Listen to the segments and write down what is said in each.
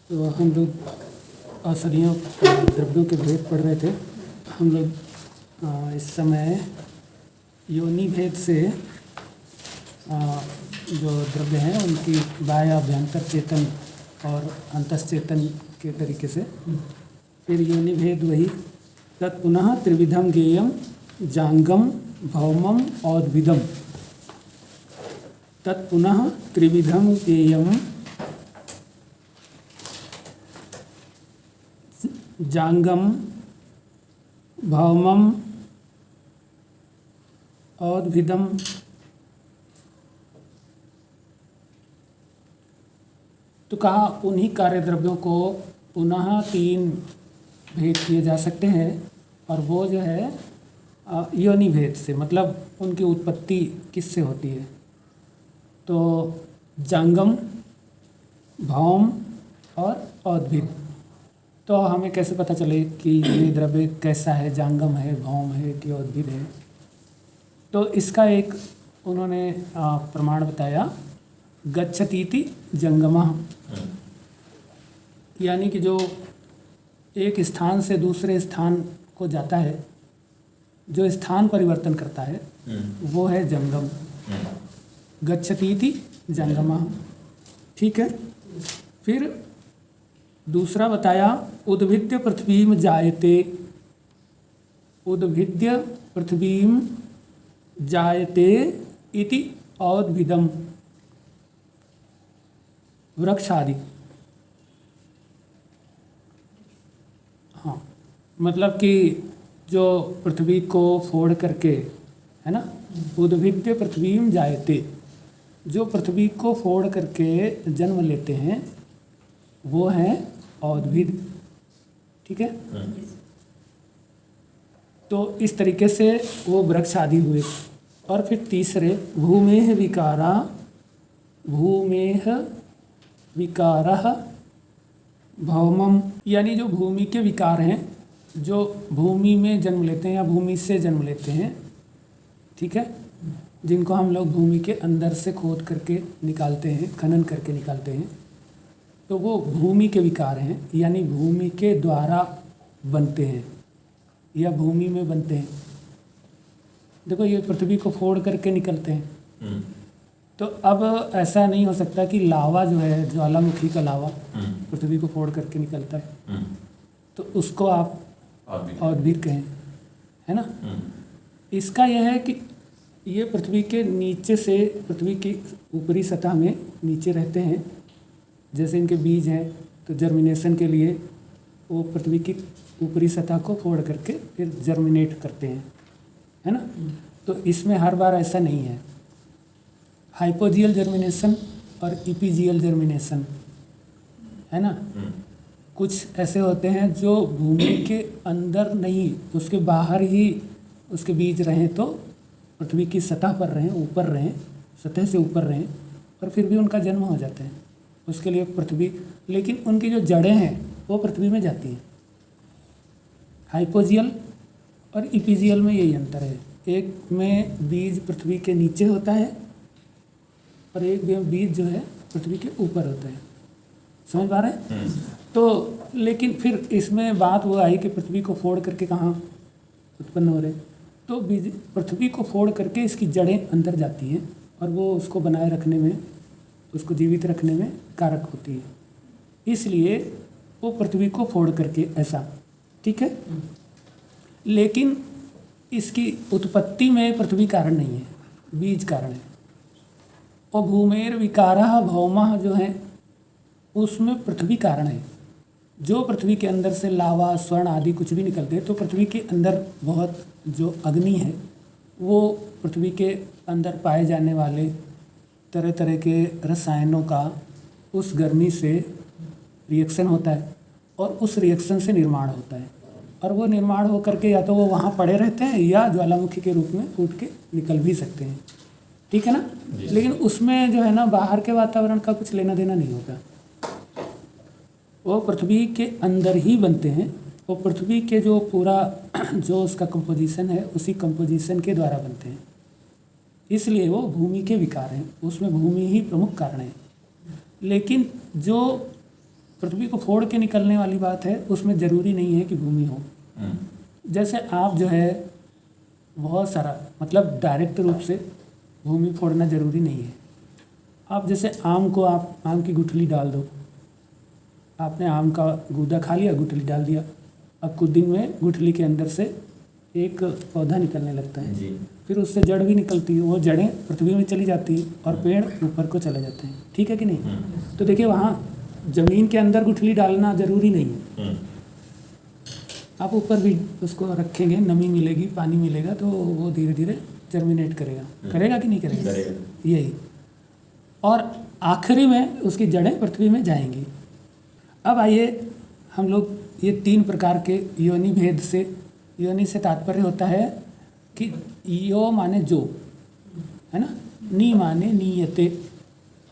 तो हम लोग औषधियों द्रव्यों के भेद पढ़ रहे थे। हम लोग इस समय योनि भेद से जो द्रव्य हैं उनकी बाह्य अभ्यंतर चेतन और अंतश्चेतन के तरीके से, फिर योनि भेद वही तत्पुनः त्रिविधम ज्ञेयम जांगम भौमम औद्भिदम। तत्पुनः त्रिविधम ज्ञेयम जांगम भौमम औद्भिदम। तो कहा उन्हीं कार्य द्रव्यों को पुनः 3 भेद किए जा सकते हैं, और वो जो है योनि भेद से, मतलब उनकी उत्पत्ति किससे होती है। तो जांगम, भौम और औद्भिद। तो हमें कैसे पता चले कि ये द्रव्य कैसा है, जांगम है, भौम है कि औद्भिद है। तो इसका एक उन्होंने प्रमाण बताया, गच्छतीति जंगमः, यानी कि जो एक स्थान से दूसरे स्थान को जाता है, जो स्थान परिवर्तन करता है, वो है जंगम। गच्छतीति जंगमः, ठीक है। फिर दूसरा बताया उद्भिद्य पृथ्वीम जायते। उद्भिद्य पृथ्वीम जायते इति औद्भिदम, वृक्ष आदि। हाँ, मतलब कि जो पृथ्वी को फोड़ करके, है ना, उद्भिद्य पृथ्वीम जायते, जो पृथ्वी को फोड़ करके जन्म लेते हैं वो हैं औद्भिद, ठीक है। तो इस तरीके से वो वृक्ष आदि हुए। और फिर तीसरे भूमेह विकारा, भूमेह विकारः भौमम, यानी जो भूमि के विकार हैं, जो भूमि में जन्म लेते हैं या भूमि से जन्म लेते हैं, ठीक है, जिनको हम लोग भूमि के अंदर से खोद करके निकालते हैं, खनन करके निकालते हैं, तो वो भूमि के विकार हैं, यानी भूमि के द्वारा बनते हैं या भूमि में बनते हैं। देखो ये पृथ्वी को फोड़ करके निकलते हैं, तो अब ऐसा नहीं हो सकता कि लावा जो है, ज्वालामुखी का लावा पृथ्वी को फोड़ करके निकलता है, तो उसको आप औद्भिद कहें, है ना। इसका यह है कि ये पृथ्वी के नीचे से, पृथ्वी की ऊपरी सतह में नीचे रहते हैं। जैसे इनके बीज हैं, तो जर्मिनेशन के लिए वो पृथ्वी की ऊपरी सतह को फोड़ करके फिर जर्मिनेट करते हैं, है ना। तो इसमें हर बार ऐसा नहीं है। हाइपोजियल जर्मिनेशन और इपीजियल जर्मिनेशन, है ना। कुछ ऐसे होते हैं जो भूमि के अंदर नहीं, उसके बाहर ही उसके बीज रहें, तो पृथ्वी की सतह पर रहें, ऊपर रहें, सतह से ऊपर रहें, और फिर भी उनका जन्म हो जाता है। उसके लिए पृथ्वी, लेकिन उनकी जो जड़ें हैं वो पृथ्वी में जाती हैं। हाइपोजियल और इपीजियल में यही अंतर है। एक में बीज पृथ्वी के नीचे होता है और एक में बीज जो है पृथ्वी के ऊपर होता है। समझ पा रहे हैं? तो लेकिन फिर इसमें बात वो आई कि पृथ्वी को फोड़ करके कहाँ उत्पन्न हो रहे, तो बीज पृथ्वी को फोड़ करके इसकी जड़ें अंदर जाती हैं और वो उसको बनाए रखने में, उसको जीवित रखने में कारक होती है। इसलिए वो पृथ्वी को फोड़ करके ऐसा, ठीक है। लेकिन इसकी उत्पत्ति में पृथ्वी कारण नहीं है, बीज कारण है। और भूमेर विकारः भौमः जो है उसमें पृथ्वी कारण है। जो पृथ्वी के अंदर से लावा, स्वर्ण आदि कुछ भी निकलते हैं, तो पृथ्वी के अंदर बहुत जो अग्नि है, वो पृथ्वी के अंदर पाए जाने वाले तरह तरह के रसायनों का उस गर्मी से रिएक्शन होता है और उस रिएक्शन से निर्माण होता है। और वो निर्माण हो करके या तो वो वहाँ पड़े रहते हैं या ज्वालामुखी के रूप में फूट के निकल भी सकते हैं, ठीक है ना। लेकिन उसमें जो है ना, बाहर के वातावरण का कुछ लेना देना नहीं होता। वो पृथ्वी के अंदर ही बनते हैं। वो पृथ्वी के जो पूरा जो उसका कंपोजिशन है, उसी कंपोजिशन के द्वारा बनते हैं। इसलिए वो भूमि के विकार हैं, उसमें भूमि ही प्रमुख कारण है। लेकिन जो पृथ्वी को फोड़ के निकलने वाली बात है, उसमें ज़रूरी नहीं है कि भूमि हो। जैसे आप जो है बहुत सारा मतलब डायरेक्ट रूप से भूमि फोड़ना ज़रूरी नहीं है। आप जैसे आम को आप आम की गुठली डाल दो, आपने आम का गूदा खा लिया, गुठली डाल दिया, अब कुछ दिन में गुठली के अंदर से एक पौधा निकलने लगता है जी। फिर उससे जड़ भी निकलती है, वो जड़ें पृथ्वी में चली जाती है और पेड़ ऊपर को चले जाते हैं, ठीक है कि नहीं। तो देखिए वहाँ ज़मीन के अंदर गुठली डालना ज़रूरी नहीं है, आप ऊपर भी उसको रखेंगे, नमी मिलेगी, पानी मिलेगा तो वो धीरे धीरे जर्मिनेट करेगा, करेगा कि नहीं करेगा, यही। और आखिरी में उसकी जड़ें पृथ्वी में जाएंगी। अब आइए हम लोग ये 3 प्रकार के योनि भेद से, योनि से तात्पर्य होता है कि यो माने जो है ना, नी माने नीयते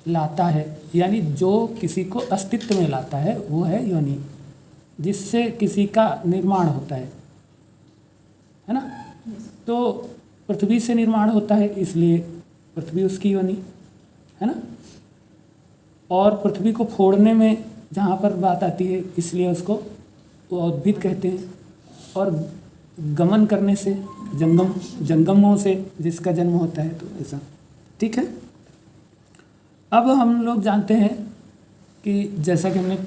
लाता है, यानी जो किसी को अस्तित्व में लाता है वो है योनि, जिससे किसी का निर्माण होता है ना। तो पृथ्वी से निर्माण होता है इसलिए पृथ्वी उसकी योनि है ना। और पृथ्वी को फोड़ने में जहाँ पर बात आती है इसलिए उसको वो उद्भिद कहते हैं। और गमन करने से जंगमों से जिसका जन्म होता है, तो ऐसा ठीक है। अब हम लोग जानते हैं कि जैसा कि हमने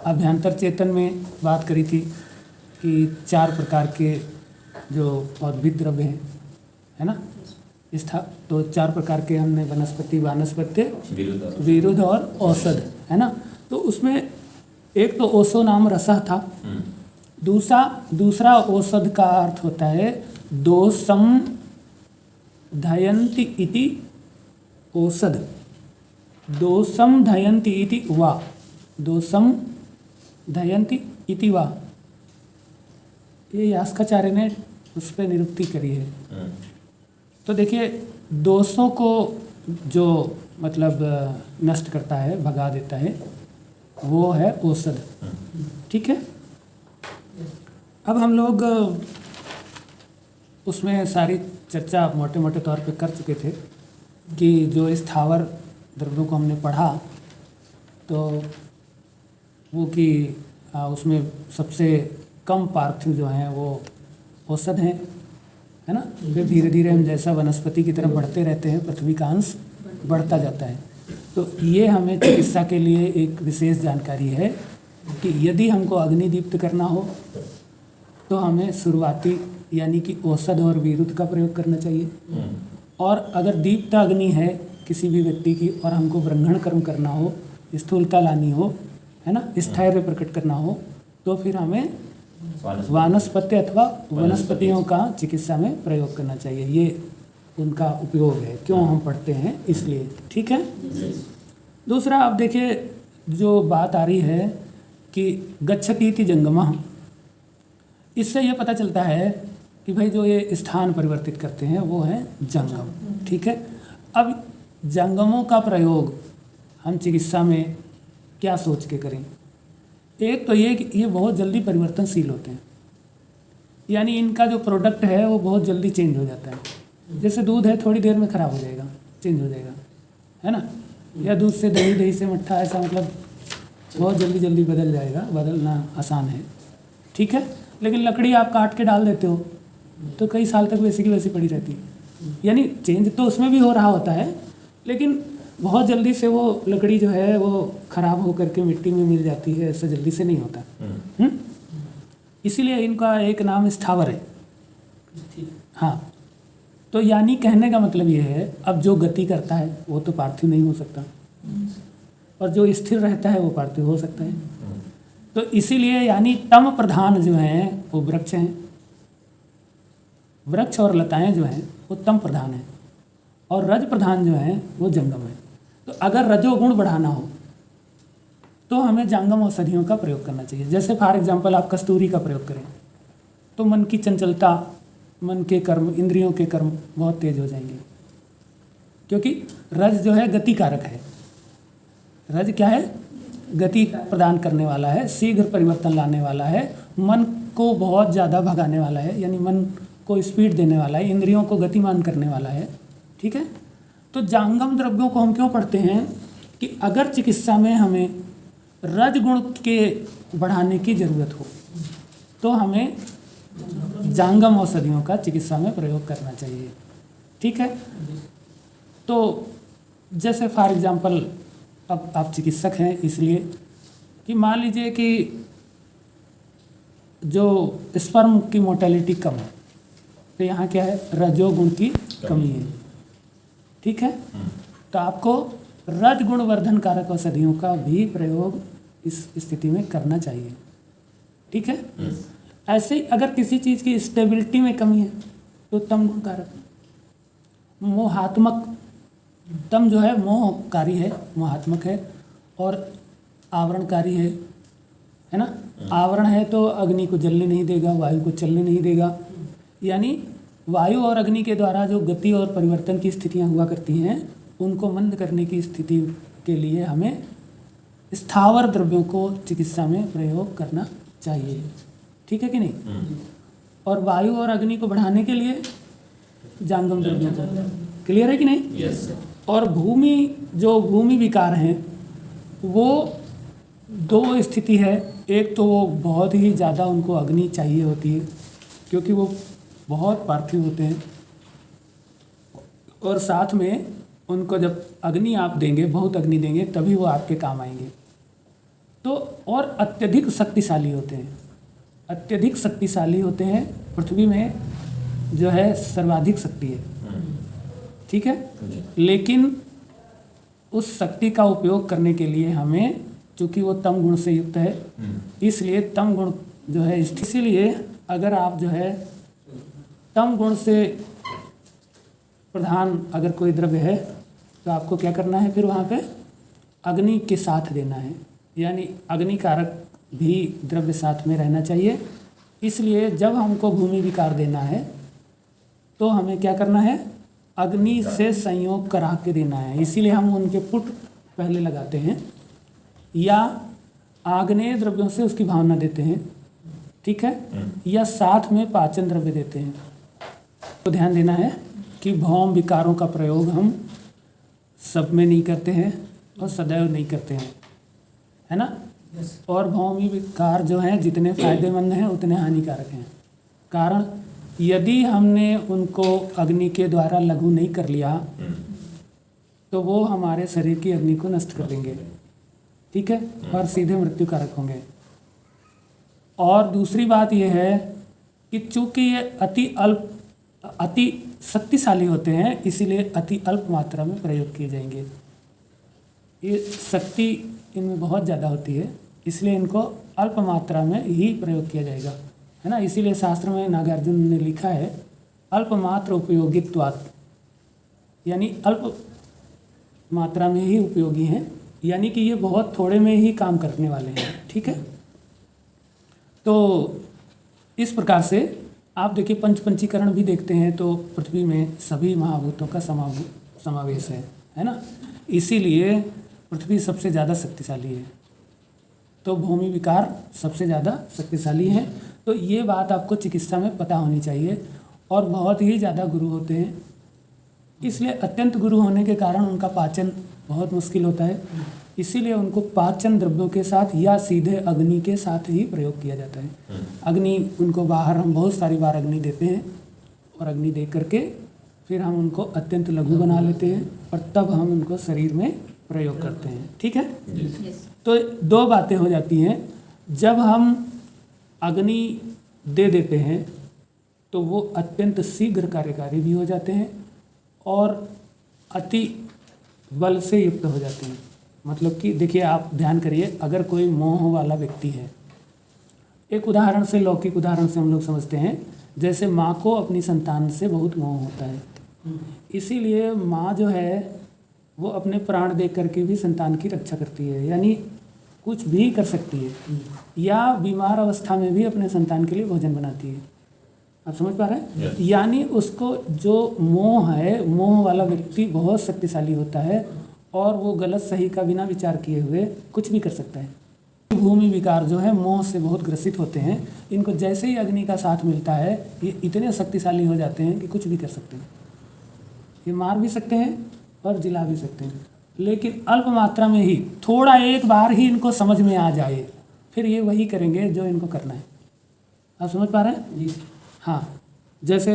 अभ्यंतर चेतन में बात करी थी कि 4 प्रकार के जो उद्भिद द्रव्य हैं है ना, तो 4 प्रकार के हमने वनस्पति, वानस्पत्य, विरुद्ध और औषध है ना। तो उसमें एक तो ओसो नाम रसः था, दूसरा औषध का अर्थ होता है दोषम धयन्ति इति औषध, दोषम धयन्ति इति वा, दोषम धयन्ति इति वा, ये यास्काचार्य ने उस पर निरुक्ति करी है। तो देखिए दोषों को जो मतलब नष्ट करता है, भगा देता है, वो है औषध, ठीक है। अब हम लोग उसमें सारी चर्चा मोटे मोटे तौर पे कर चुके थे कि जो स्थावर द्रव्यों को हमने पढ़ा तो वो कि उसमें सबसे कम पार्थिव जो हैं वो औषध हैं है ना। फिर धीरे धीरे हम जैसा वनस्पति की तरफ बढ़ते रहते हैं, पृथ्वी का अंश बढ़ता जाता है। तो ये हमें चिकित्सा के लिए एक विशेष जानकारी है कि यदि हमको अग्निदीप्त करना हो तो हमें शुरुआती यानी कि औषध और विरुद्ध का प्रयोग करना चाहिए। और अगर दीप्त अग्नि है किसी भी व्यक्ति की और हमको ब्रह्मण कर्म करना हो, स्थूलता लानी हो है ना, स्थैर्य प्रकट करना हो, तो फिर हमें वानस्पत्य अथवा वनस्पतियों का चिकित्सा में प्रयोग करना चाहिए। ये उनका उपयोग है, क्यों हम पढ़ते हैं इसलिए, ठीक है। दूसरा आप देखिए जो बात आ रही है कि गच्छति इति जंगमः, इससे ये पता चलता है कि भाई जो ये स्थान परिवर्तित करते हैं वो है जंगम, ठीक है। अब जंगमों का प्रयोग हम चिकित्सा में क्या सोच के करें। एक तो ये कि ये बहुत जल्दी परिवर्तनशील होते हैं, यानी इनका जो प्रोडक्ट है वो बहुत जल्दी चेंज हो जाता है। जैसे दूध है, थोड़ी देर में ख़राब हो जाएगा, चेंज हो जाएगा है ना, या दूध से दही, दही से मट्ठा, ऐसा मतलब बहुत जल्दी बदल जाएगा, बदलना आसान है, ठीक है। लेकिन लकड़ी आप काट के डाल देते हो तो कई साल तक वैसी की वैसी पड़ी रहती है, यानी चेंज तो उसमें भी हो रहा होता है लेकिन बहुत जल्दी से वो लकड़ी जो है वो ख़राब हो करके मिट्टी में मिल जाती है, ऐसा जल्दी से नहीं होता। इसीलिए इनका एक नाम स्थावर है। हाँ, तो यानी कहने का मतलब ये है, अब जो गति करता है वो तो पार्थिव नहीं हो सकता और जो स्थिर रहता है वो पार्थिव हो सकता है। तो इसीलिए यानी तम प्रधान जो हैं वो वृक्ष हैं, वृक्ष और लताएं जो हैं वो तम प्रधान हैं, और रज प्रधान जो हैं वो जंगम है। तो अगर रजोगुण बढ़ाना हो तो हमें जंगम औषधियों का प्रयोग करना चाहिए। जैसे फॉर एग्जांपल आप कस्तूरी का प्रयोग करें तो मन की चंचलता, मन के कर्म, इंद्रियों के कर्म बहुत तेज हो जाएंगे, क्योंकि रज जो है गति कारक है। रज क्या है? गति प्रदान करने वाला है, शीघ्र परिवर्तन लाने वाला है, मन को बहुत ज़्यादा भगाने वाला है, यानी मन को स्पीड देने वाला है, इंद्रियों को गतिमान करने वाला है, ठीक है। तो जांगम द्रव्यों को हम क्यों पढ़ते हैं कि अगर चिकित्सा में हमें रजगुण के बढ़ाने की ज़रूरत हो तो हमें जांगम औषधियों का चिकित्सा में प्रयोग करना चाहिए। ठीक है। तो जैसे फॉर एग्जांपल अब आप चिकित्सक हैं, इसलिए कि मान लीजिए कि जो स्पर्म की मोटेलिटी कम है, तो यहाँ क्या है, रजोगुण की कमी है। ठीक है। तो आपको रजगुण वर्धन कारक औषधियों का भी प्रयोग इस स्थिति में करना चाहिए। ठीक है। ऐसे ही अगर किसी चीज़ की स्टेबिलिटी में कमी है तो तम गुण कारक, मोहात्मक, तम जो है मोहकारी है, मोहात्मक है और आवरणकारी है ना। आवरण है तो अग्नि को जलने नहीं देगा, वायु को चलने नहीं देगा, यानी वायु और अग्नि के द्वारा जो गति और परिवर्तन की स्थितियां हुआ करती हैं उनको मंद करने की स्थिति के लिए हमें स्थावर द्रव्यों को चिकित्सा में प्रयोग करना चाहिए। ठीक है कि नहीं। और वायु और अग्नि को बढ़ाने के लिए जांगम द्रव्यों को, क्लियर है कि नहीं। यस। और भूमि विकार हैं वो दो स्थिति है। एक तो वो बहुत ही ज़्यादा उनको अग्नि चाहिए होती है क्योंकि वो बहुत पार्थिव होते हैं, और साथ में उनको जब अग्नि आप देंगे, बहुत अग्नि देंगे, तभी वो आपके काम आएंगे। तो और अत्यधिक शक्तिशाली होते हैं, अत्यधिक शक्तिशाली होते हैं, पृथ्वी में जो है सर्वाधिक शक्ति है। ठीक है। लेकिन उस शक्ति का उपयोग करने के लिए हमें, चूँकि वो तम गुण से युक्त है, इसलिए तम गुण जो है, इसीलिए अगर आप जो है तम गुण से प्रधान अगर कोई द्रव्य है तो आपको क्या करना है, फिर वहाँ पे अग्नि के साथ देना है, यानी अग्नि कारक भी द्रव्य साथ में रहना चाहिए। इसलिए जब हमको भूमि विकार देना है तो हमें क्या करना है, अग्नि से संयोग करा के देना है। इसीलिए हम उनके पुट पहले लगाते हैं या आग्नेय द्रव्यों से उसकी भावना देते हैं। ठीक है। या साथ में पाचन द्रव्य देते हैं। तो ध्यान देना है कि भौम विकारों का प्रयोग हम सब में नहीं करते हैं और सदैव नहीं करते हैं, है ना। और भौमी विकार जो हैं जितने फायदेमंद हैं उतने हानिकारक हैं। कारण यदि हमने उनको अग्नि के द्वारा लघु नहीं कर लिया तो वो हमारे शरीर की अग्नि को नष्ट कर देंगे। ठीक है। और सीधे मृत्यु कारक होंगे। और दूसरी बात यह है कि चूंकि ये अति शक्तिशाली होते हैं, इसीलिए अति अल्प मात्रा में प्रयोग किए जाएंगे। ये शक्ति इनमें बहुत ज़्यादा होती है, इसलिए इनको अल्प मात्रा में ही प्रयोग किया जाएगा, है ना। इसीलिए शास्त्र में नागार्जुन ने लिखा है अल्पमात्र उपयोगित्वात्, यानी अल्प मात्रा में ही उपयोगी हैं, यानी कि ये बहुत थोड़े में ही काम करने वाले हैं। ठीक है। तो इस प्रकार से आप देखिए पंचीकरण भी देखते हैं तो पृथ्वी में सभी महाभूतों का समावेश है ना। इसीलिए पृथ्वी सबसे ज़्यादा शक्तिशाली है, तो भूमि विकार सबसे ज़्यादा शक्तिशाली है। तो ये बात आपको चिकित्सा में पता होनी चाहिए। और बहुत ही ज़्यादा गुरु होते हैं, इसलिए अत्यंत गुरु होने के कारण उनका पाचन बहुत मुश्किल होता है। इसीलिए उनको पाचन द्रव्यों के साथ या सीधे अग्नि के साथ ही प्रयोग किया जाता है। अग्नि उनको बाहर हम बहुत सारी बार अग्नि देते हैं और अग्नि दे करके फिर हम उनको अत्यंत लघु बना लेते हैं और तब हम उनको शरीर में प्रयोग करते हैं। ठीक है। तो दो बातें हो जाती हैं, जब हम अग्नि दे देते हैं तो वो अत्यंत शीघ्र कार्यकारी भी हो जाते हैं और अति बल से युक्त हो जाते हैं। मतलब कि देखिए आप ध्यान करिए, अगर कोई मोह वाला व्यक्ति है, एक उदाहरण से, लौकिक उदाहरण से हम लोग समझते हैं, जैसे माँ को अपनी संतान से बहुत मोह होता है, इसीलिए माँ जो है वो अपने प्राण दे करके भी संतान की रक्षा करती है, यानी कुछ भी कर सकती है, या बीमार अवस्था में भी अपने संतान के लिए भोजन बनाती है। आप समझ पा रहे हैं। यानी उसको जो मोह है, मोह वाला व्यक्ति बहुत शक्तिशाली होता है और वो गलत सही का बिना विचार किए हुए कुछ भी कर सकता है। भूमि विकार जो है मोह से बहुत ग्रसित होते हैं, इनको जैसे ही अग्नि का साथ मिलता है ये इतने शक्तिशाली हो जाते हैं कि कुछ भी कर सकते हैं। ये मार भी सकते हैं और जिला भी सकते हैं। लेकिन अल्प मात्रा में ही, थोड़ा एक बार ही इनको समझ में आ जाए, फिर ये वही करेंगे जो इनको करना है। आप समझ पा रहे हैं जी? हाँ, जैसे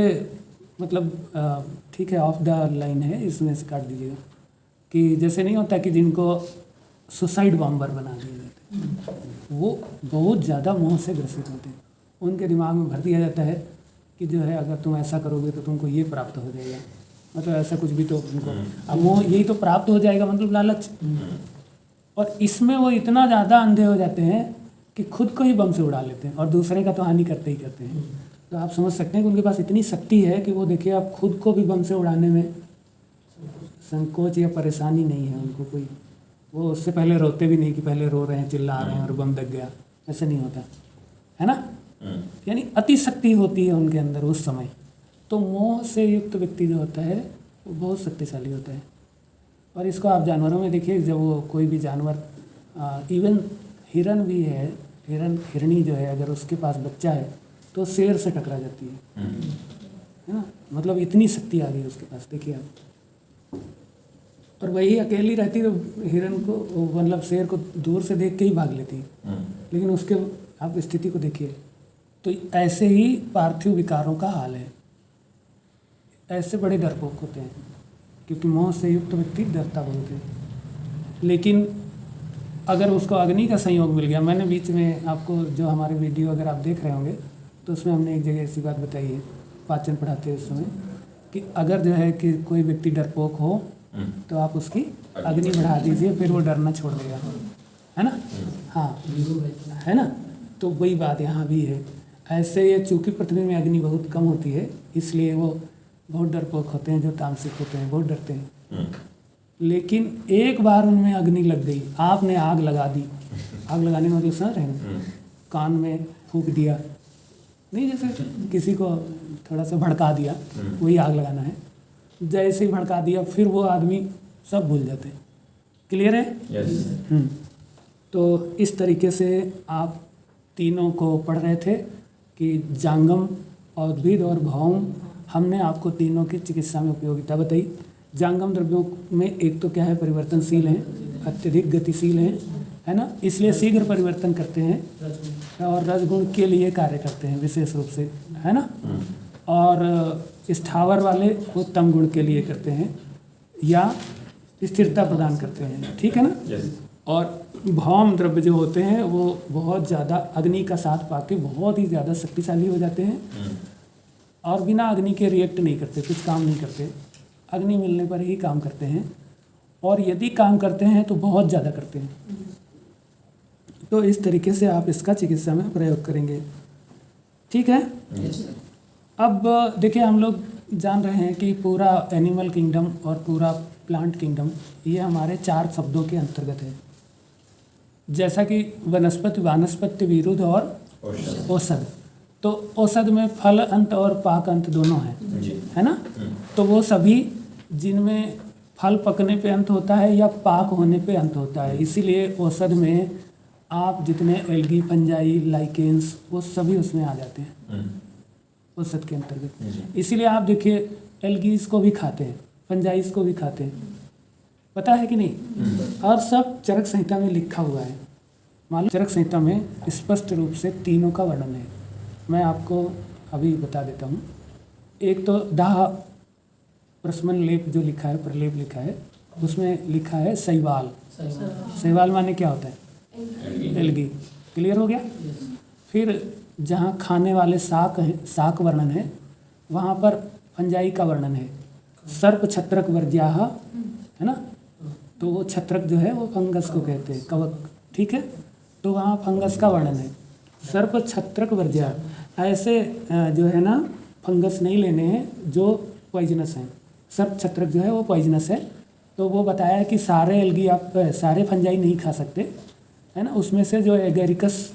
मतलब ठीक है, ऑफ द लाइन है, इसमें से काट दीजिएगा। कि जैसे नहीं होता कि जिनको सुसाइड बॉम्बर बना दिए जाते हैं, वो बहुत ज़्यादा मोह से ग्रसित होते हैं। उनके दिमाग में भर दिया जाता है कि जो है अगर तुम ऐसा करोगे तो तुमको ये प्राप्त हो जाएगा, मतलब ऐसा कुछ भी, तो उनको अब मोह यही तो प्राप्त हो जाएगा, मतलब लालच। और इसमें वो इतना ज़्यादा अंधे हो जाते हैं कि खुद को ही बम से उड़ा लेते हैं और दूसरे का तो हानि करते ही करते हैं। तो आप समझ सकते हैं कि उनके पास इतनी शक्ति है कि वो देखिए आप खुद को भी बम से उड़ाने में संकोच या परेशानी नहीं है उनको कोई। वो उससे पहले रोते भी नहीं कि पहले रो रहे हैं, चिल्ला रहे हैं और बम लग गया, ऐसा नहीं होता है ना। यानी अति शक्ति होती है उनके अंदर उस समय। तो मोह से युक्त व्यक्ति जो होता है वो बहुत शक्तिशाली होता है। और इसको आप जानवरों में देखिए, जब वो कोई भी जानवर, इवन हिरन भी है, हिरनी जो है, अगर उसके पास बच्चा है तो शेर से टकरा जाती है ना। मतलब इतनी शक्ति आ गई उसके पास, देखिए आप। और वही अकेली रहती तो हिरन को, मतलब शेर को दूर से देख के ही भाग लेती है। लेकिन उसके आप स्थिति को देखिए। तो ऐसे ही पार्थिव विकारों का हाल है। ऐसे बड़े डरपोक होते हैं, क्योंकि मोह से युक्त व्यक्ति डरता बहुत है। लेकिन अगर उसको अग्नि का संयोग मिल गया, मैंने बीच में आपको जो हमारे वीडियो अगर आप देख रहे होंगे तो उसमें हमने एक जगह ऐसी बात बताई है, पाचन पढ़ाते हैं उस समय, कि अगर जो है कि कोई व्यक्ति डरपोक हो तो आप उसकी अग्नि बढ़ा दीजिए, फिर वो डरना छोड़ देगा, है ना। हाँ, है ना। तो वही बात यहाँ भी है। ऐसे ये चूँकि पृथ्वी में अग्नि बहुत कम होती है, इसलिए वो बहुत डरपोक होते हैं, जो तामसिक होते हैं, बहुत डरते हैं। लेकिन एक बार उनमें अग्नि लग गई, आपने आग लगा दी, आग लगाने में मतलब समझ रहे हैं, कान में फूंक दिया, नहीं जैसे किसी को थोड़ा सा भड़का दिया, वही आग लगाना है। जैसे ही भड़का दिया, फिर वो आदमी सब भूल जाते हैं। क्लियर है? yes. तो इस तरीके से आप तीनों को पढ़ रहे थे कि जांगम, औद्भिद और भौम। हमने आपको तीनों की चिकित्सा में उपयोगिता बताई। जांगम द्रव्यों में एक तो क्या है, परिवर्तनशील हैं, अत्यधिक गतिशील हैं, है ना, इसलिए शीघ्र परिवर्तन करते हैं और रजगुण के लिए कार्य करते हैं विशेष रूप से, है ना। और स्थावर वाले वो तम गुण के लिए करते हैं या स्थिरता प्रदान करते हैं, ठीक है ना। yes. और भौम द्रव्य जो होते हैं वो बहुत ज़्यादा अग्नि का साथ पाके बहुत ही ज़्यादा शक्तिशाली हो जाते हैं और बिना अग्नि के रिएक्ट नहीं करते, कुछ काम नहीं करते, अग्नि मिलने पर ही काम करते हैं। और यदि काम करते हैं तो बहुत ज़्यादा करते हैं। तो इस तरीके से आप इसका चिकित्सा में प्रयोग करेंगे, ठीक है। yes. अब देखिए, हम लोग जान रहे हैं कि पूरा एनिमल किंगडम और पूरा प्लांट किंगडम ये हमारे 4 शब्दों के अंतर्गत है। जैसा कि वनस्पति, वानस्पत्य, विरुद्ध और औषध। तो औषध में फल अंत और पाक अंत दोनों हैं, है ना। तो वो सभी जिनमें फल पकने पे अंत होता है या पाक होने पे अंत होता है, इसीलिए औषध में आप जितने एल्गी, फंजाई, लाइकेंस, वो सभी उसमें आ जाते हैं औषध के अंतर्गत। इसीलिए आप देखिए एल्गीज को भी खाते हैं, फंजाइस को भी खाते हैं, पता है कि नहीं। और सब चरक संहिता में लिखा हुआ है, मालूम। चरक संहिता में स्पष्ट रूप से तीनों का वर्णन है। मैं आपको अभी बता देता हूँ। एक तो दाह प्रशमन लेप जो लिखा है, प्रलेप लिखा है, उसमें लिखा है शैवाल। शैवाल माने क्या होता है? एल्गी। क्लियर हो गया। फिर जहाँ खाने वाले शाक हैं, शाक वर्णन है, वहाँ पर फंजाई का वर्णन है। सर्प छत्रक वर्ज्याह, है ना। तो वो छत्रक जो है वो फंगस को कहते हैं, कवक, ठीक है। तो वहाँ फंगस का वर्णन है, सर्प छत्रक वर्ज्याह। ऐसे जो है ना फंगस नहीं लेने हैं जो पॉइजनस हैं। सर्प छत्रक जो है वो पॉइजनस है। तो वो बताया कि सारे एल्गी आप, सारे फंजाई नहीं खा सकते, है ना। उसमें से जो एगेरिकस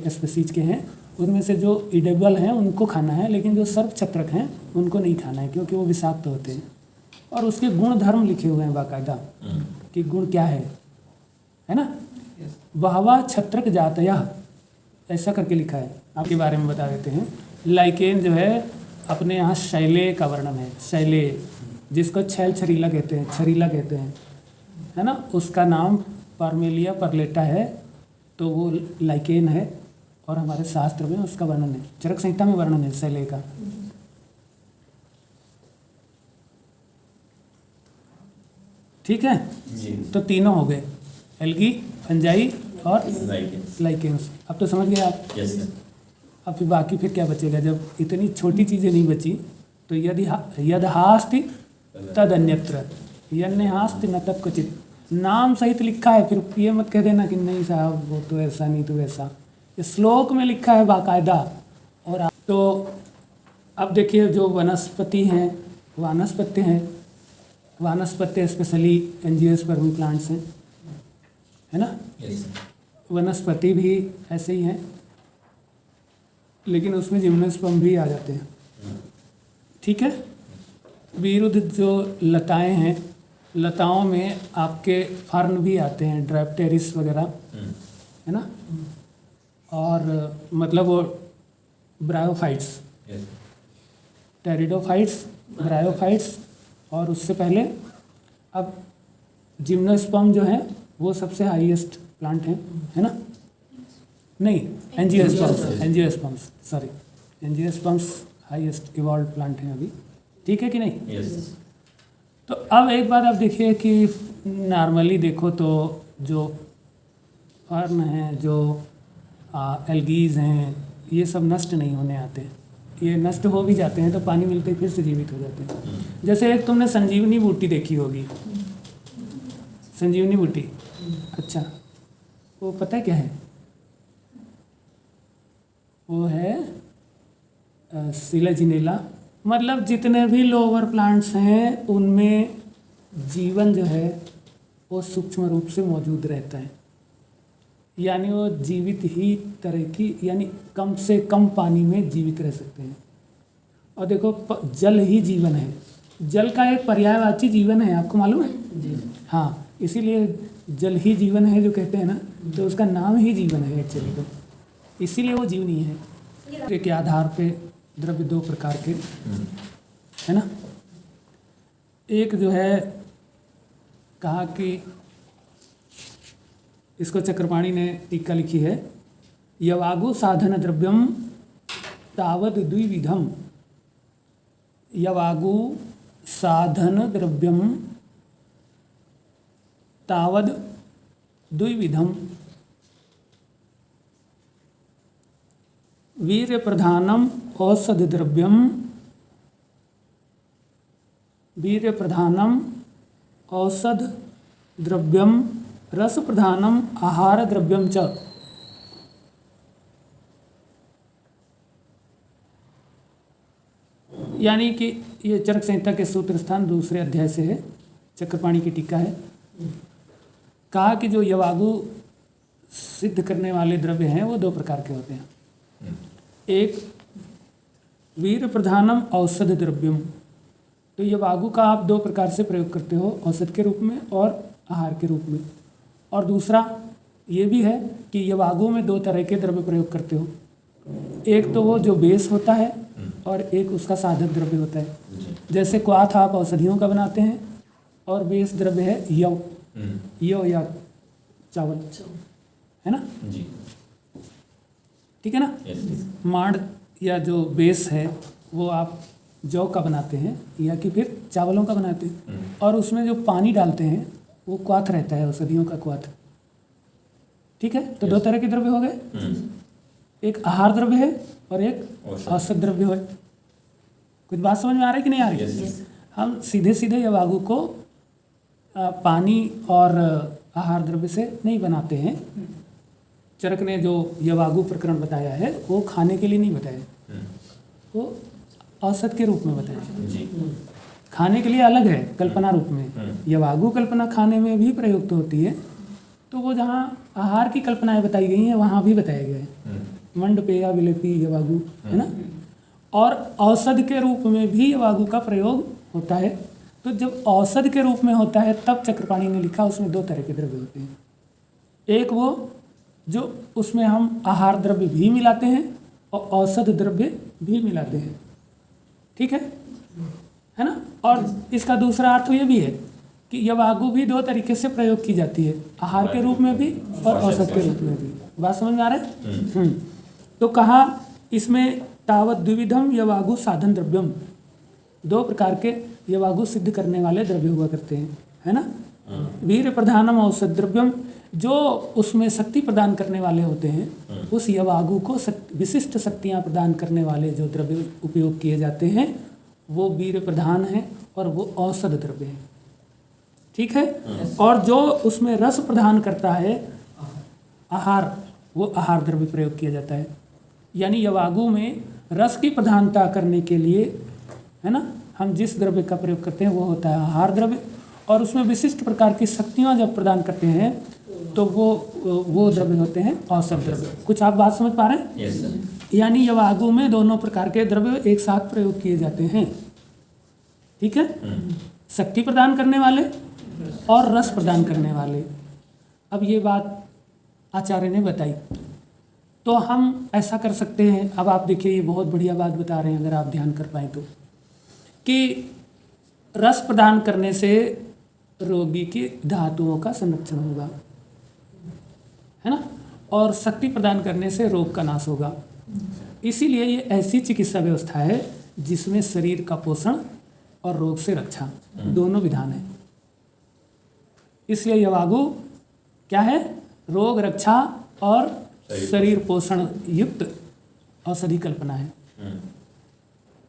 स्पीसीज के हैं, उनमें से जो इडेबल हैं उनको खाना है, लेकिन जो सर्प छत्रक हैं उनको नहीं खाना है, क्योंकि वो विषाक्त होते हैं। और उसके गुण धर्म लिखे हुए हैं बाकायदा कि गुण क्या है ना। वहवा छत्रक जातया, ऐसा करके लिखा है। आपके बारे में बता देते हैं। लाइकेन जो है अपने यहाँ शैले का वर्णन है, शैले जिसको छैल छरीला कहते हैं, छरीला कहते हैं, है ना, उसका नाम पार्मेलिया परलेटा है। तो वो लाइकेन है और हमारे शास्त्र में उसका वर्णन है, चरक संहिता में वर्णन है शैले का। ठीक है जी। तो तीनों हो गए, एल्गी, फंजाई और लाइकेंस। लाइकेंस। अब तो समझ गए आप। Yes sir. अब फिर बाकी फिर क्या बचेगा, जब इतनी छोटी चीज़ें नहीं बची तो यदि यद हास्ति तद अन्यत्र, यन्य हास्ति न तत् क्वचित, नाम सहित लिखा है। फिर ये मत कह देना कि नहीं साहब वो तो ऐसा नहीं तो वैसा, ये श्लोक में लिखा है बाकायदा। और तो अब देखिए जो वनस्पति हैं, वानस्पत्य हैं, वानस्पत्य स्पेशली एंजियोस्पर्मी प्लांट्स हैं, है ना। Yes sir. वनस्पति भी ऐसे ही हैं, लेकिन उसमें जिम्नोस्पर्म भी आ जाते हैं। ठीक है। विरुद्ध जो लताएं हैं, लताओं में आपके फर्न भी आते हैं, ड्राफ्टेरिस वगैरह, है ना। और मतलब वो ब्रायोफाइट्स, यस टेरिडोफाइट्स, ब्रायोफाइट्स, और उससे पहले अब जिम्नोस्पर्म जो है वो सबसे हाईएस्ट प्लांट है ना। नहीं, angiosperms, angiosperms, sorry, angiosperms highest evolve plant हैं अभी। ठीक है कि नहीं। यस। तो अब एक बार आप देखिए कि नॉर्मली देखो तो जो फर्न हैं, जो एल्गीज हैं, ये सब नष्ट नहीं होने आते। ये नष्ट हो भी जाते हैं तो पानी मिलते ही फिर से जीवित हो जाते हैं। जैसे एक तुमने संजीवनी बूटी देखी होगी, संजीवनी बूटी, अच्छा वो पता है क्या है, वो है सिलाजिनेला। मतलब जितने भी लोअर प्लांट्स हैं उनमें जीवन जो है वो सूक्ष्म रूप से मौजूद रहता है, यानी वो जीवित ही तरह की, यानी कम से कम पानी में जीवित रह सकते हैं। और देखो जल ही जीवन है, जल का एक पर्यायवाची जीवन है, आपको मालूम है जी। हाँ, इसीलिए जल ही जीवन है जो कहते हैं ना, तो उसका नाम ही जीवन है एक्चुअली, तो इसीलिए वो जीवनी है। के आधार पे द्रव्य दो प्रकार के, है ना। एक जो है कहा कि इसको चक्रपाणी ने टीका लिखी है, यवागु साधन द्रव्यम तावद द्विविधम, यवागु साधन द्रव्यम तावद द्विविधम, वीर्य प्रधानम औषध द्रव्यम, वीर्य प्रधानम औषध द्रव्यम, रस प्रधानम आहार द्रव्यम च। यानी कि ये चरक संहिता के सूत्र स्थान दूसरे अध्याय से है, चक्रपाणी की टीका है। कहा कि जो यवागु सिद्ध करने वाले द्रव्य हैं वो दो प्रकार के होते हैं। एक वीर प्रधानम औषध द्रव्यम, तो यवागु का आप दो प्रकार से प्रयोग करते हो, औषध के रूप में और आहार के रूप में। और दूसरा ये भी है कि यवागु में दो तरह के द्रव्य प्रयोग करते हो, एक तो वो जो बेस होता है और एक उसका साधक द्रव्य होता है। जैसे क्वाथ आप औषधियों का बनाते हैं और बेस द्रव्य है यव, यव या चावल, है ना जी। ठीक है ना। माड़ या जो बेस है वो आप जौ का बनाते हैं या कि फिर चावलों का बनाते हैं, और उसमें जो पानी डालते हैं वो क्वाथ रहता है, औषधियों का क्वाथ। ठीक है, तो दो तरह के द्रव्य हो गए, एक आहार द्रव्य है और एक औषध द्रव्य है। कुछ बात समझ में आ रही है कि नहीं आ रही। हम सीधे सीधे यवागु को पानी और आहार द्रव्य से नहीं बनाते हैं। चरक ने जो यवागु प्रकरण बताया है वो खाने के लिए नहीं बताया, वो औषध के रूप में बताया जी। खाने के लिए अलग है, कल्पना रूप में। यवागु कल्पना खाने में भी प्रयुक्त होती है, तो वो जहाँ आहार की कल्पनाएं बताई गई हैं वहाँ भी बताया गया है, मंडपेया विलेपी यवागु, है ना। और औषध के रूप में भी यवागु का प्रयोग होता है। तो जब औषध के रूप में होता है तब चक्रपाणी ने लिखा उसमें दो तरह के द्रव्य होते हैं, एक वो जो उसमें हम आहार द्रव्य भी मिलाते हैं और औषध द्रव्य भी मिलाते हैं। ठीक है, है ना। और इसका दूसरा अर्थ ये भी है कि यवागु भी दो तरीके से प्रयोग की जाती है, आहार के रूप में भी और औषध के रूप में भी। बात समझ में आ रहा है? तो कहा इसमें तावत द्विविधम यवागु साधन द्रव्यम, दो प्रकार के यवागु सिद्ध करने वाले द्रव्य हुआ करते हैं, है ना। वीर प्रधानम औषध द्रव्यम, जो उसमें शक्ति प्रदान करने वाले होते हैं, उस यवागु को विशिष्ट शक्तियाँ प्रदान करने वाले जो द्रव्य उपयोग किए जाते हैं वो वीर प्रधान है और वो औषध द्रव्य है। ठीक है। और जो उसमें रस प्रदान करता है आहार, वो आहार द्रव्य प्रयोग किया जाता है। यानी यवागु में रस की प्रधानता करने के लिए, है ना, हम जिस द्रव्य का प्रयोग करते हैं वो होता है आहार द्रव्य, और उसमें विशिष्ट प्रकार की शक्तियाँ जब प्रदान करते हैं तो वो द्रव्य होते हैं औषध द्रव्य। कुछ आप बात समझ पा रहे हैं? Yes sir. यानी यवागु में दोनों प्रकार के द्रव्य एक साथ प्रयोग किए जाते हैं। ठीक है। शक्ति प्रदान करने वाले और रस प्रदान करने वाले। अब ये बात आचार्य ने बताई, तो हम ऐसा कर सकते हैं। अब आप देखिए, ये बहुत बढ़िया बात बता रहे हैं, अगर आप ध्यान कर पाए तो, कि रस प्रदान करने से रोगी की धातुओं का संरक्षण होगा, है ना, और शक्ति प्रदान करने से रोग का नाश होगा। इसीलिए ये ऐसी चिकित्सा व्यवस्था है जिसमें शरीर का पोषण और रोग से रक्षा दोनों विधान है। इसलिए यवागु क्या है? रोग रक्षा और शरीर पोषण युक्त औषधि कल्पना है।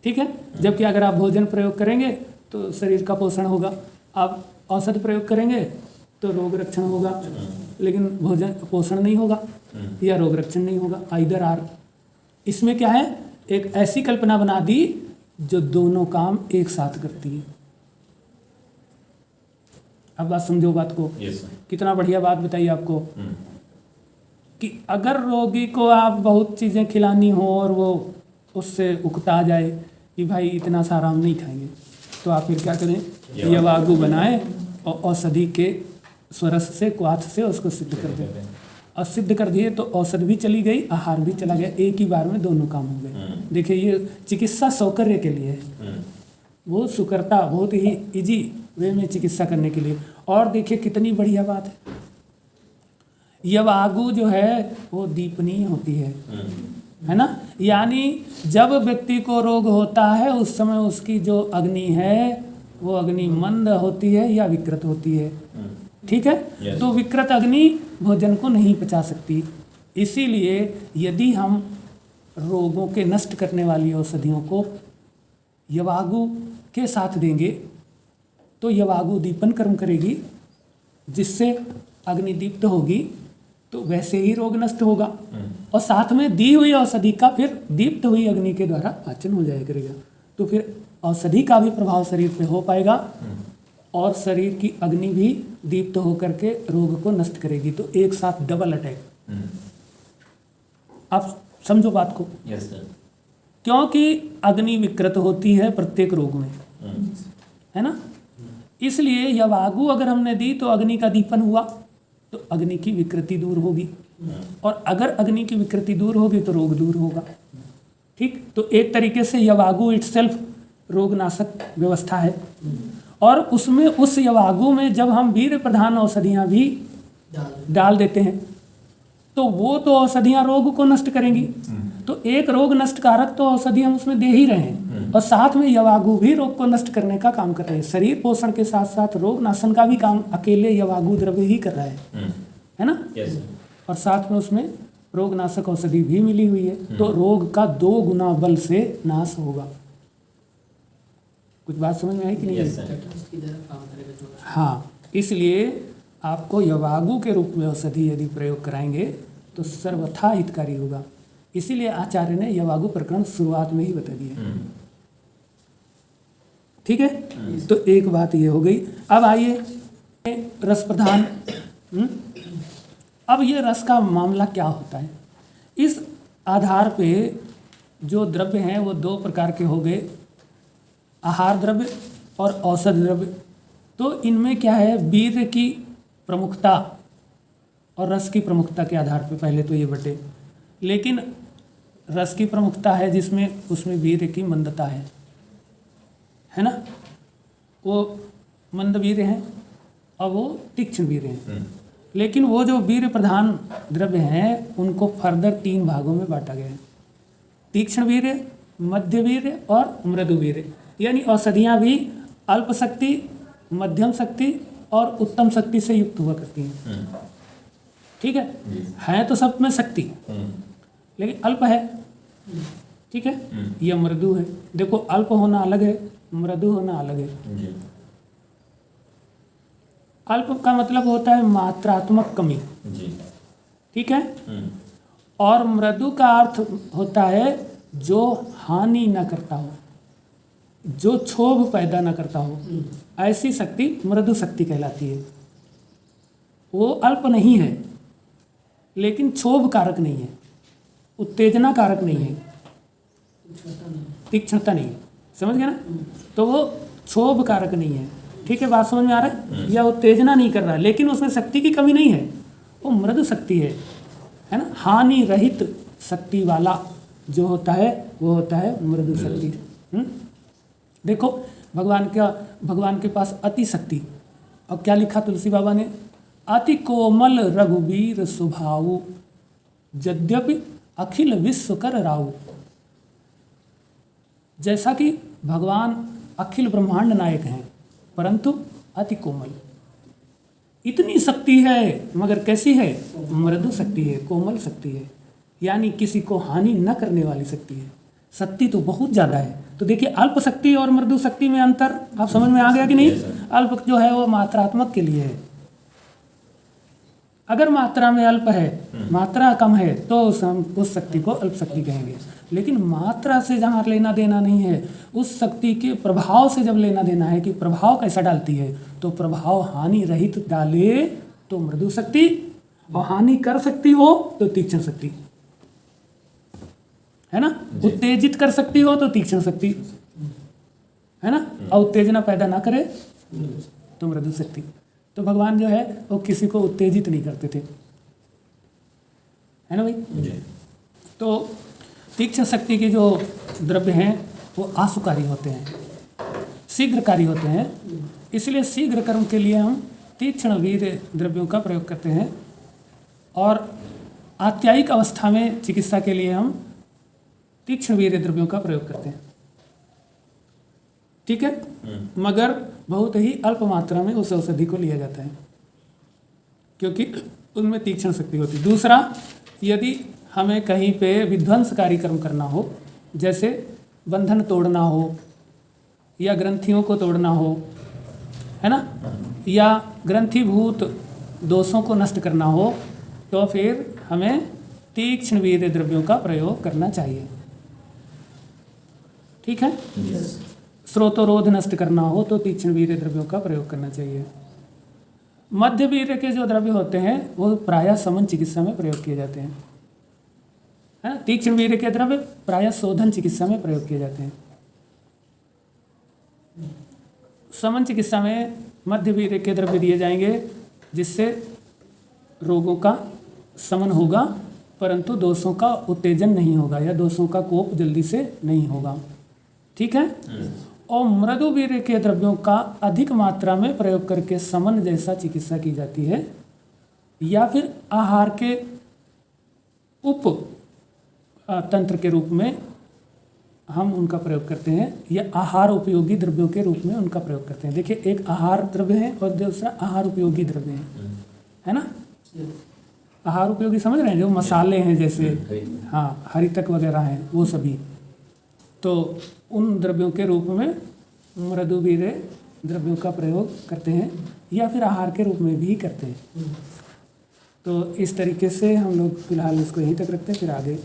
ठीक है। जबकि अगर आप भोजन प्रयोग करेंगे तो शरीर का पोषण होगा, आप औषध प्रयोग करेंगे तो रोग रक्षण होगा, लेकिन भोजन पोषण नहीं होगा या रोग रक्षण नहीं होगा, आइदर आर। इसमें क्या है? एक ऐसी कल्पना बना दी जो दोनों काम एक साथ करती है। अब बात समझो बात को। कितना बढ़िया बात बताई आपको कि अगर रोगी को आप बहुत चीज़ें खिलानी हो और वो उससे उकता जाए कि भाई इतना सारा हम नहीं खाएंगे, तो आप फिर क्या करें? यवागु बनाए और औषधि के स्वरस से, क्वाथ से उसको सिद्ध कर दें। और सिद्ध कर दिए तो औषध भी चली गई, आहार भी चला गया, एक ही बार में दोनों काम हो गए। देखिए, ये चिकित्सा सौकर्य के लिए है, बहुत सुकरता, बहुत ही इजी वे में चिकित्सा करने के लिए। और देखिए कितनी बढ़िया बात है, यवागु जो है वो दीपनीय होती है ना। यानी जब व्यक्ति को रोग होता है उस समय उसकी जो अग्नि है वो अग्नि मंद होती है या विकृत होती है। ठीक है। तो विकृत अग्नि भोजन को नहीं पचा सकती। इसीलिए यदि हम रोगों के नष्ट करने वाली औषधियों को यवागु के साथ देंगे तो यवागु दीपन कर्म करेगी, जिससे अग्नि दीप्त होगी, तो वैसे ही रोग नष्ट होगा। और साथ में दी हुई औषधि का फिर दीप्त हुई अग्नि के द्वारा पाचन हो जाया करेगा, तो फिर औषधि का भी प्रभाव शरीर पे हो पाएगा और शरीर की अग्नि भी दीप्त होकर के रोग को नष्ट करेगी। तो एक साथ डबल अटैक। आप समझो बात को। Yes sir. क्योंकि अग्नि विकृत होती है प्रत्येक रोग में, है ना। इसलिए यवागु अगर हमने दी तो अग्नि का दीपन हुआ तो अग्नि की विकृति दूर होगी, और अगर अग्नि की विकृति दूर होगी तो रोग दूर होगा। ठीक। तो एक तरीके से यवागु इटसेल्फ रोगनाशक व्यवस्था है। और उसमें उस यवागु में जब हम वीर्य प्रधान औषधियाँ भी डाल देते हैं तो वो तो औषधियाँ रोग को नष्ट करेंगी। तो एक रोग नष्टकारक तो औषधि हम उसमें दे ही रहे हैं, और साथ में यवागु भी रोग को नष्ट करने का काम कर रहे हैं। शरीर पोषण के साथ साथ रोग नाशन का भी काम अकेले यवागु द्रव्य ही कर रहा है ना। और साथ में उसमें रोग नाशक औषधि भी मिली हुई है, तो रोग का 2 गुना बल से नाश होगा। कुछ बात समझ में आई कि नहीं? हाँ, इसलिए आपको यवागु के रूप में औषधि यदि प्रयोग कराएंगे तो सर्वथा हितकारी होगा। इसीलिए आचार्य ने यवागु प्रकरण शुरुआत में ही बता दिया। ठीक है। तो एक बात ये हो गई। अब आइए रस प्रधान। अब ये रस का मामला क्या होता है? इस आधार पे जो द्रव्य हैं वो 2 प्रकार के हो गए, आहार द्रव्य और औषध द्रव्य। तो इनमें क्या है? वीर्य की प्रमुखता और रस की प्रमुखता के आधार पे पहले तो ये बटे, लेकिन रस की प्रमुखता है जिसमें उसमें वीर्य की मंदता है है ना, वो मंदवीर्य हैं और वो तीक्ष्ण वीर्य हैं। लेकिन वो जो वीर्य प्रधान द्रव्य हैं उनको फर्दर 3 भागों में बांटा गया है, तीक्ष्ण वीर्य, मध्य वीर्य और मृदु वीर्य। यानी औषधियाँ भी अल्प शक्ति, मध्यम शक्ति और उत्तम शक्ति से युक्त हुआ करती हैं। ठीक है तो सब में शक्ति, लेकिन अल्प है। ठीक है, यह मृदु है। देखो, अल्प होना अलग है, मृदु होना अलग है। अल्प का मतलब होता है मात्रात्मक कमी। ठीक है, और मृदु का अर्थ होता है जो हानि न करता हो, जो क्षोभ पैदा न करता हो, ऐसी शक्ति मृदु शक्ति कहलाती है। वो अल्प नहीं है, लेकिन क्षोभ कारक नहीं है, उत्तेजना कारक नहीं है, तीक्ष्णता नहीं है। समझ गए ना? तो वो क्षोभ कारक नहीं है। ठीक है, बात समझ में आ रहा है? या उत्तेजना नहीं कर रहा, लेकिन उसमें शक्ति की कमी नहीं है, वो मृदु शक्ति है ना। हानि रहित शक्ति वाला जो होता है वो होता है मृदु शक्ति। देखो, भगवान के पास अति शक्ति, और क्या लिखा तुलसी बाबा ने? अति कोमल रघुवीर स्वभाव, यद्यपि अखिल विश्व कर राऊ। जैसा कि भगवान अखिल ब्रह्मांड नायक हैं, परंतु अति कोमल, इतनी शक्ति है मगर कैसी है? मृदु शक्ति है, कोमल शक्ति है, यानी किसी को हानि न करने वाली शक्ति है। शक्ति तो बहुत ज़्यादा है। तो देखिए, अल्प शक्ति और मृदु शक्ति में अंतर आप समझ में आ गया कि नहीं? अल्प जो है वो मात्रात्मक के लिए है। अगर मात्रा में अल्प है, मात्रा कम है, तो उस शक्ति को अल्प शक्ति कहेंगे। लेकिन मात्रा से जहाँ लेना देना नहीं है, उस शक्ति के प्रभाव से जब लेना देना है कि प्रभाव कैसा डालती है, तो प्रभाव हानि रहित डाले तो मृदु शक्ति, और हानि कर सकती हो तो तीक्ष्ण शक्ति, है ना। उत्तेजित कर सकती हो तो तीक्ष्ण शक्ति, है ना, और उत्तेजना पैदा ना करे तो मृदु शक्ति। तो भगवान जो है वो किसी को उत्तेजित नहीं करते थे, है ना भाई। तो तीक्ष्ण शक्ति के जो द्रव्य हैं वो आशुकारी होते हैं, शीघ्रकारी होते हैं। इसलिए शीघ्र कर्म के लिए हम तीक्ष्ण वीर द्रव्यों का प्रयोग करते हैं, और आत्यायिक अवस्था में चिकित्सा के लिए हम तीक्ष्ण वीर द्रव्यों का प्रयोग करते हैं। ठीक है, मगर बहुत ही अल्प मात्रा में उस औषधि को लिया जाता है, क्योंकि उनमें तीक्ष्ण शक्ति होती है। दूसरा, यदि हमें कहीं पे विध्वंसकारी कर्म करना हो, जैसे बंधन तोड़ना हो या ग्रंथियों को तोड़ना हो, है ना, या ग्रंथिभूत दोषों को नष्ट करना हो, तो फिर हमें तीक्ष्ण वीर्य द्रव्यों का प्रयोग करना चाहिए। ठीक है, स्रोतोरोध नष्ट करना हो तो तीक्ष्ण वीर्य द्रव्यों का प्रयोग करना चाहिए। मध्य वीर्य के जो द्रव्य होते हैं वो प्रायः समन चिकित्सा में प्रयोग किए जाते हैं, है। तीक्ष्ण वीर्य के द्रव्य प्रायः शोधन चिकित्सा में प्रयोग किए जाते हैं। समन चिकित्सा में मध्य वीर्य के द्रव्य दिए जाएंगे, जिससे रोगों का शमन होगा, परंतु दोषों का उत्तेजन नहीं होगा या दोषों का कोप जल्दी से नहीं होगा। ठीक है, और मृदु वीर्य के द्रव्यों का अधिक मात्रा में प्रयोग करके समन जैसा चिकित्सा की जाती है, या फिर आहार के उप तंत्र के रूप में हम उनका प्रयोग करते हैं, या आहार उपयोगी द्रव्यों के रूप में उनका प्रयोग करते हैं। देखिए, एक आहार द्रव्य है और दूसरा आहार उपयोगी द्रव्य है ना। आहार उपयोगी समझ रहे हैं, जो मसाले हैं जैसे, हाँ, हरितक वगैरह हैं, वो सभी, तो उन द्रव्यों के रूप में मृदु वीर्य द्रव्यों का प्रयोग करते हैं, या फिर आहार के रूप में भी करते हैं। तो इस तरीके से हम लोग फिलहाल इसको यहीं तक रखते हैं, फिर आगे